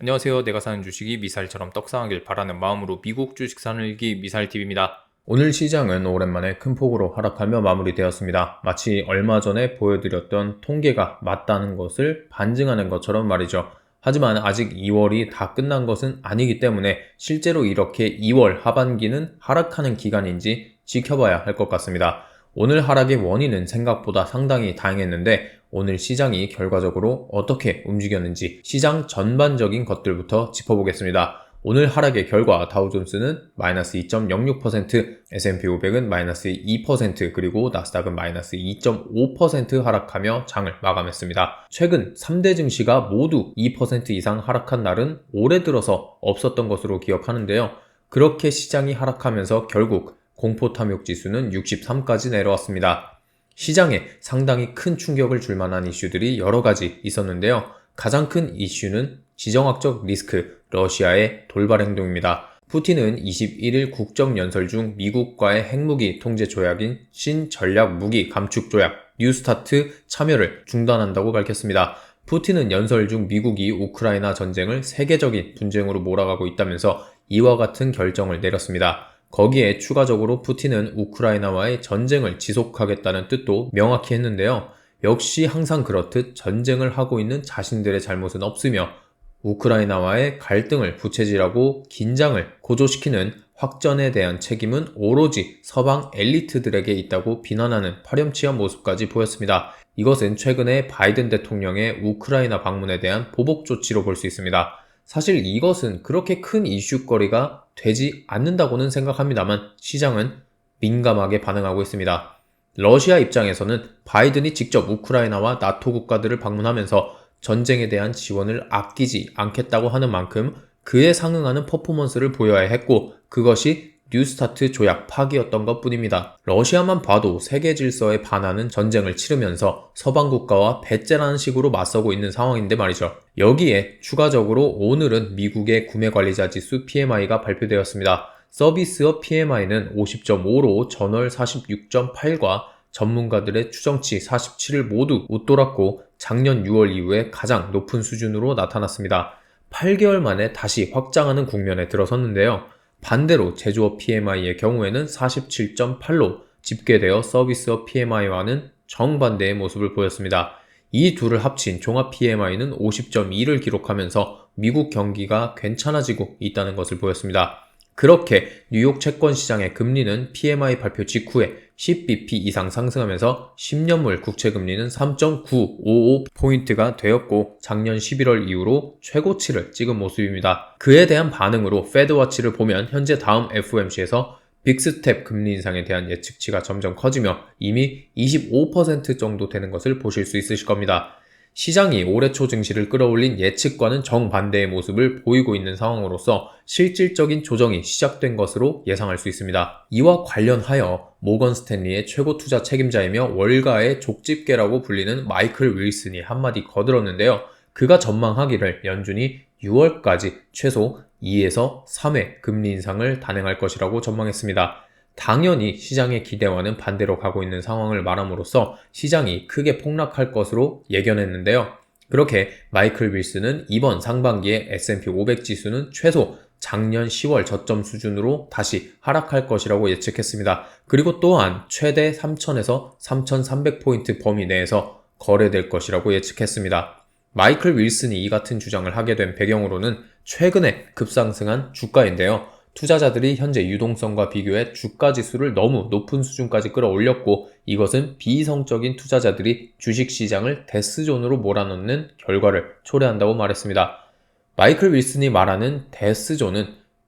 안녕하세요. 내가 사는 주식이 미사일처럼 떡상하길 바라는 마음으로 미국 주식 사는 일기 미사일TV입니다. 오늘 시장은 오랜만에 큰 폭으로 하락하며 마무리되었습니다. 마치 얼마 전에 보여드렸던 통계가 맞다는 것을 반증하는 것처럼 말이죠. 하지만 아직 2월이 다 끝난 것은 아니기 때문에 실제로 이렇게 2월 하반기는 하락하는 기간인지 지켜봐야 할 것 같습니다. 오늘 하락의 원인은 생각보다 상당히 다양했는데 오늘 시장이 결과적으로 어떻게 움직였는지 시장 전반적인 것들부터 짚어보겠습니다. 오늘 하락의 결과 다우존스는 마이너스 2.06%, S&P 500은 마이너스 2%, 그리고 나스닥은 마이너스 2.5% 하락하며 장을 마감했습니다. 최근 3대 증시가 모두 2% 이상 하락한 날은 올해 들어서 없었던 것으로 기억하는데요. 그렇게 시장이 하락하면서 결국 공포탐욕 지수는 63까지 내려왔습니다. 시장에 상당히 큰 충격을 줄 만한 이슈들이 여러 가지 있었는데요. 가장 큰 이슈는 지정학적 리스크, 러시아의 돌발 행동입니다. 푸틴은 21일 국정연설 중 미국과의 핵무기 통제 조약인 신전략무기 감축 조약, 뉴스타트 참여를 중단한다고 밝혔습니다. 푸틴은 연설 중 미국이 우크라이나 전쟁을 세계적인 분쟁으로 몰아가고 있다면서 이와 같은 결정을 내렸습니다. 거기에 추가적으로 푸틴은 우크라이나와의 전쟁을 지속하겠다는 뜻도 명확히 했는데요. 역시 항상 그렇듯 전쟁을 하고 있는 자신들의 잘못은 없으며 우크라이나와의 갈등을 부채질하고 긴장을 고조시키는 확전에 대한 책임은 오로지 서방 엘리트들에게 있다고 비난하는 파렴치한 모습까지 보였습니다. 이것은 최근에 바이든 대통령의 우크라이나 방문에 대한 보복 조치로 볼 수 있습니다. 사실 이것은 그렇게 큰 이슈거리가 되지 않는다고는 생각합니다만 시장은 민감하게 반응하고 있습니다. 러시아 입장에서는 바이든이 직접 우크라이나와 나토 국가들을 방문하면서 전쟁에 대한 지원을 아끼지 않겠다고 하는 만큼 그에 상응하는 퍼포먼스를 보여야 했고 그것이 뉴스타트 조약 파기였던 것 뿐입니다. 러시아만 봐도 세계 질서에 반하는 전쟁을 치르면서 서방 국가와 배째라는 식으로 맞서고 있는 상황인데 말이죠. 여기에 추가적으로 오늘은 미국의 구매관리자 지수 PMI가 발표되었습니다. 서비스업 PMI는 50.5로 전월 46.8과 전문가들의 추정치 47을 모두 웃돌았고 작년 6월 이후에 가장 높은 수준으로 나타났습니다. 8개월 만에 다시 확장하는 국면에 들어섰는데요. 반대로 제조업 PMI의 경우에는 47.8로 집계되어 서비스업 PMI와는 정반대의 모습을 보였습니다. 이 둘을 합친 종합 PMI는 50.2를 기록하면서 미국 경기가 괜찮아지고 있다는 것을 보였습니다. 그렇게 뉴욕 채권 시장의 금리는 PMI 발표 직후에 10bp 이상 상승하면서 10년물 국채 금리는 3.955포인트가 되었고 작년 11월 이후로 최고치를 찍은 모습입니다. 그에 대한 반응으로 페드워치를 보면 현재 다음 FOMC에서 빅스텝 금리 인상에 대한 예측치가 점점 커지며 이미 25% 정도 되는 것을 보실 수 있으실 겁니다. 시장이 올해 초 증시를 끌어올린 예측과는 정반대의 모습을 보이고 있는 상황으로서 실질적인 조정이 시작된 것으로 예상할 수 있습니다. 이와 관련하여 모건 스탠리의 최고 투자 책임자이며 월가의 족집게라고 불리는 마이클 윌슨이 한마디 거들었는데요. 그가 전망하기를 연준이 6월까지 최소 2에서 3회 금리 인상을 단행할 것이라고 전망했습니다. 당연히 시장의 기대와는 반대로 가고 있는 상황을 말함으로써 시장이 크게 폭락할 것으로 예견했는데요. 그렇게 마이클 윌슨은 이번 상반기에 S&P 500 지수는 최소 작년 10월 저점 수준으로 다시 하락할 것이라고 예측했습니다. 그리고 또한 최대 3,000에서 3,300포인트 범위 내에서 거래될 것이라고 예측했습니다. 마이클 윌슨이 이 같은 주장을 하게 된 배경으로는 최근에 급상승한 주가인데요. 투자자들이 현재 유동성과 비교해 주가 지수를 너무 높은 수준까지 끌어올렸고 이것은 비이성적인 투자자들이 주식시장을 데스존으로 몰아넣는 결과를 초래한다고 말했습니다. 마이클 윌슨이 말하는 데스존은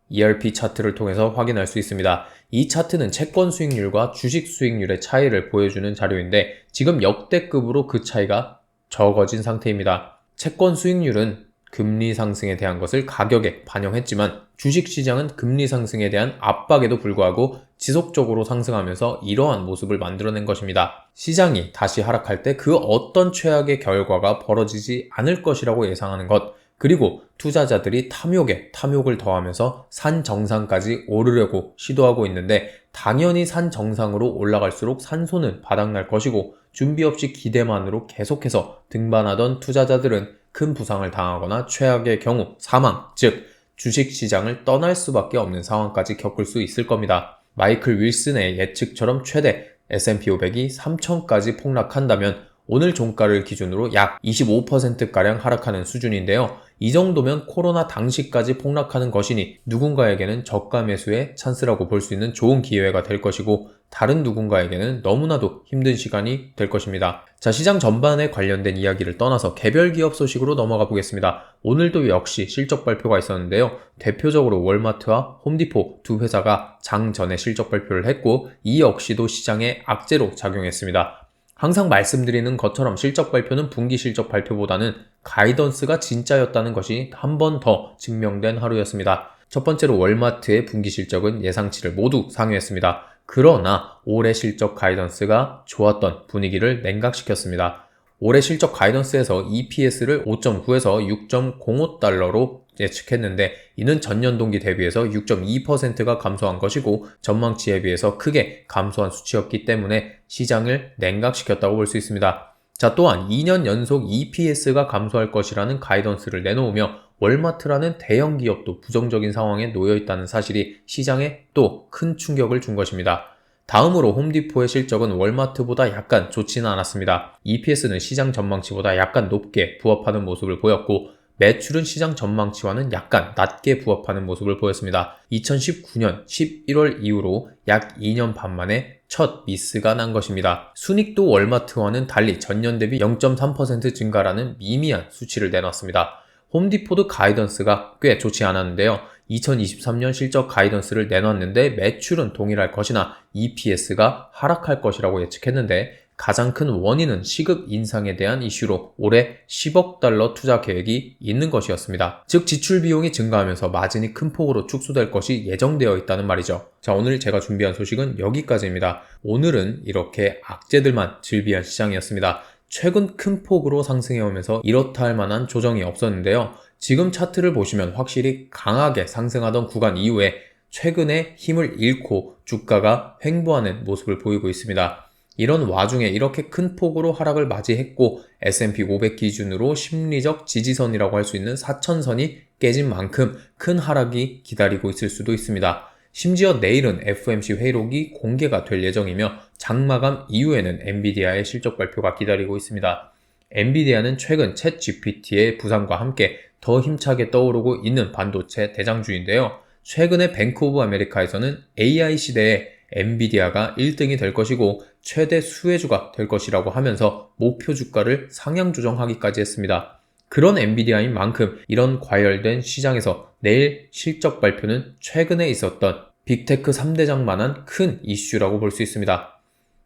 ERP 차트를 통해서 확인할 수 있습니다. 이 차트는 채권 수익률과 주식 수익률의 차이를 보여주는 자료인데 지금 역대급으로 그 차이가 적어진 상태입니다. 채권 수익률은 금리 상승에 대한 것을 가격에 반영했지만 주식시장은 금리 상승에 대한 압박에도 불구하고 지속적으로 상승하면서 이러한 모습을 만들어낸 것입니다. 시장이 다시 하락할 때 그 어떤 최악의 결과가 벌어지지 않을 것이라고 예상하는 것, 그리고 투자자들이 탐욕에 탐욕을 더하면서 산 정상까지 오르려고 시도하고 있는데 당연히 산 정상으로 올라갈수록 산소는 바닥날 것이고 준비 없이 기대만으로 계속해서 등반하던 투자자들은 큰 부상을 당하거나 최악의 경우 사망, 즉 주식시장을 떠날 수밖에 없는 상황까지 겪을 수 있을 겁니다. 마이클 윌슨의 예측처럼 최대 S&P 500이 3천까지 폭락한다면 오늘 종가를 기준으로 약 25%가량 하락하는 수준인데요. 이 정도면 코로나 당시까지 폭락하는 것이니 누군가에게는 저가 매수의 찬스라고 볼 수 있는 좋은 기회가 될 것이고 다른 누군가에게는 너무나도 힘든 시간이 될 것입니다. 자, 시장 전반에 관련된 이야기를 떠나서 개별 기업 소식으로 넘어가 보겠습니다. 오늘도 역시 실적 발표가 있었는데요. 대표적으로 월마트와 홈디포 두 회사가 장 전에 실적 발표를 했고 이 역시도 시장에 악재로 작용했습니다. 항상 말씀드리는 것처럼 실적 발표는 분기 실적 발표보다는 가이던스가 진짜였다는 것이 한 번 더 증명된 하루였습니다. 첫 번째로 월마트의 분기 실적은 예상치를 모두 상회했습니다. 그러나 올해 실적 가이던스가 좋았던 분위기를 냉각시켰습니다. 올해 실적 가이던스에서 EPS를 5.9에서 6.05달러로 예측했는데 이는 전년 동기 대비해서 6.2%가 감소한 것이고 전망치에 비해서 크게 감소한 수치였기 때문에 시장을 냉각시켰다고 볼 수 있습니다. 자, 또한 2년 연속 EPS가 감소할 것이라는 가이던스를 내놓으며 월마트라는 대형 기업도 부정적인 상황에 놓여 있다는 사실이 시장에 또 큰 충격을 준 것입니다. 다음으로 홈디포의 실적은 월마트보다 약간 좋지는 않았습니다. EPS는 시장 전망치보다 약간 높게 부합하는 모습을 보였고 매출은 시장 전망치와는 약간 낮게 부합하는 모습을 보였습니다. 2019년 11월 이후로 약 2년 반 만에 첫 미스가 난 것입니다. 순이익도 월마트와는 달리 전년 대비 0.3% 증가라는 미미한 수치를 내놨습니다. 홈디포도 가이던스가 꽤 좋지 않았는데요. 2023년 실적 가이던스를 내놨는데 매출은 동일할 것이나 EPS가 하락할 것이라고 예측했는데 가장 큰 원인은 시급 인상에 대한 이슈로 올해 10억 달러 투자 계획이 있는 것이었습니다. 즉 지출 비용이 증가하면서 마진이 큰 폭으로 축소될 것이 예정되어 있다는 말이죠. 자, 오늘 제가 준비한 소식은 여기까지입니다. 오늘은 이렇게 악재들만 즐비한 시장이었습니다. 최근 큰 폭으로 상승해오면서 이렇다 할 만한 조정이 없었는데요. 지금 차트를 보시면 확실히 강하게 상승하던 구간 이후에 최근에 힘을 잃고 주가가 횡보하는 모습을 보이고 있습니다. 이런 와중에 이렇게 큰 폭으로 하락을 맞이했고 S&P 500 기준으로 심리적 지지선이라고 할 수 있는 4천선이 깨진 만큼 큰 하락이 기다리고 있을 수도 있습니다. 심지어 내일은 FOMC 회의록이 공개가 될 예정이며 장마감 이후에는 엔비디아의 실적 발표가 기다리고 있습니다. 엔비디아는 최근 챗 GPT의 부상과 함께 더 힘차게 떠오르고 있는 반도체 대장주인데요. 최근에 뱅크 오브 아메리카에서는 AI 시대에 엔비디아가 1등이 될 것이고 최대 수혜주가 될 것이라고 하면서 목표 주가를 상향 조정하기까지 했습니다. 그런 엔비디아인 만큼 이런 과열된 시장에서 내일 실적 발표는 최근에 있었던 빅테크 3대장만한 큰 이슈라고 볼 수 있습니다.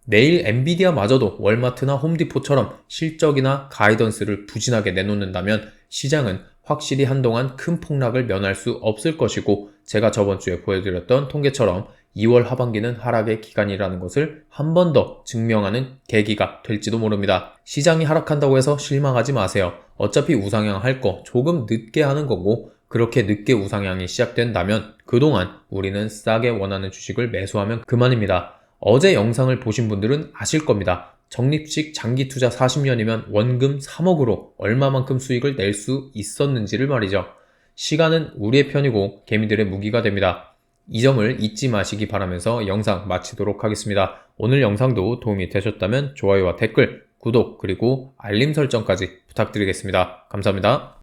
내일 엔비디아마저도 월마트나 홈디포처럼 실적이나 가이던스를 부진하게 내놓는다면 시장은 확실히 한동안 큰 폭락을 면할 수 없을 것이고 제가 저번 주에 보여드렸던 통계처럼 2월 하반기는 하락의 기간이라는 것을 한 번 더 증명하는 계기가 될지도 모릅니다. 시장이 하락한다고 해서 실망하지 마세요. 어차피 우상향 할 거 조금 늦게 하는 거고 그렇게 늦게 우상향이 시작된다면 그동안 우리는 싸게 원하는 주식을 매수하면 그만입니다. 어제 영상을 보신 분들은 아실 겁니다. 적립식 장기 투자 40년이면 원금 3억으로 얼마만큼 수익을 낼 수 있었는지를 말이죠. 시간은 우리의 편이고 개미들의 무기가 됩니다. 이 점을 잊지 마시기 바라면서 영상 마치도록 하겠습니다. 오늘 영상도 도움이 되셨다면 좋아요와 댓글, 구독 그리고 알림 설정까지 부탁드리겠습니다. 감사합니다.